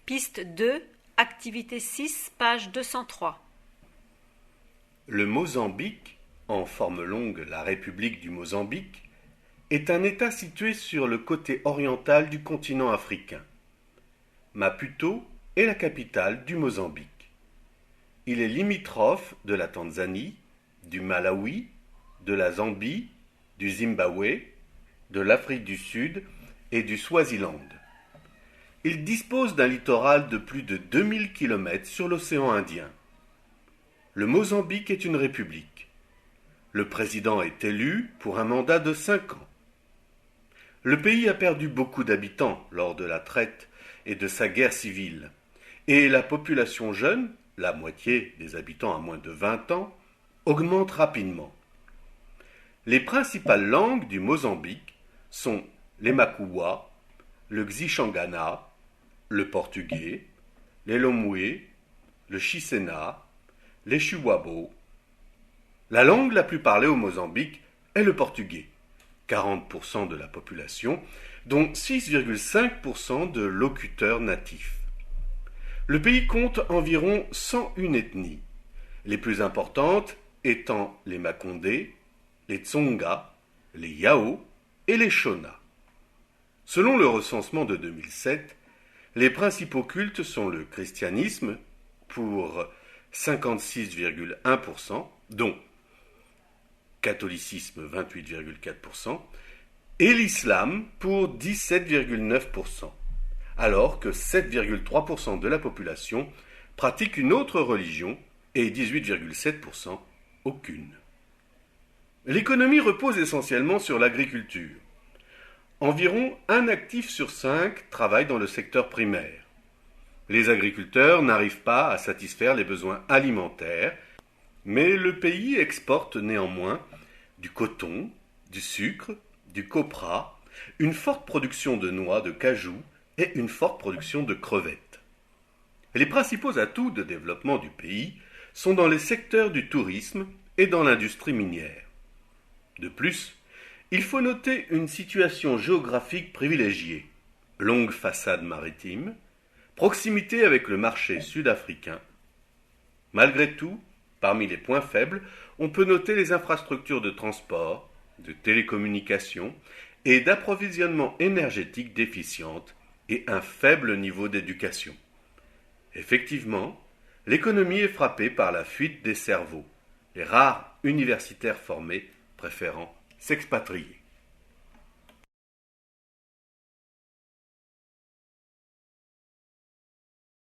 Piste 2, activité 6, page 203. Le Mozambique, en forme longue la République du Mozambique, est un État situé sur le côté oriental du continent africain. Maputo est la capitale du Mozambique. Il est limitrophe de la Tanzanie, du Malawi, de la Zambie, du Zimbabwe, de l'Afrique du Sud et du Swaziland. Il dispose d'un littoral de plus de 2000 km sur l'océan Indien. Le Mozambique est une république. Le président est élu pour un mandat de 5 ans. Le pays a perdu beaucoup d'habitants lors de la traite et de sa guerre civile, et la population jeune, la moitié des habitants à moins de 20 ans, augmente rapidement. Les principales langues du Mozambique sont les Makua, le Xixangana, le portugais, les Lomoué, le Chiséna, les Chiwabo. La langue la plus parlée au Mozambique est le portugais, 40% de la population, dont 6,5% de locuteurs natifs. Le pays compte environ 101 ethnies, les plus importantes étant les Makondé, les Tsonga, les Yao et les Shona. Selon le recensement de 2007, les principaux cultes sont le christianisme pour 56,1%, dont catholicisme 28,4%, et l'islam pour 17,9%, alors que 7,3% de la population pratique une autre religion et 18,7% aucune. L'économie repose essentiellement sur l'agriculture. Environ 1 actif sur 5 travaille dans le secteur primaire. Les agriculteurs n'arrivent pas à satisfaire les besoins alimentaires, mais le pays exporte néanmoins du coton, du sucre, du copra, une forte production de noix de cajou et une forte production de crevettes. Les principaux atouts de développement du pays sont dans les secteurs du tourisme et dans l'industrie minière. De plus, il faut noter une situation géographique privilégiée, longue façade maritime, proximité avec le marché sud-africain. Malgré tout, parmi les points faibles, on peut noter les infrastructures de transport, de télécommunications et d'approvisionnement énergétique déficientes et un faible niveau d'éducation. Effectivement, l'économie est frappée par la fuite des cerveaux, les rares universitaires formés préférant s'expatrier.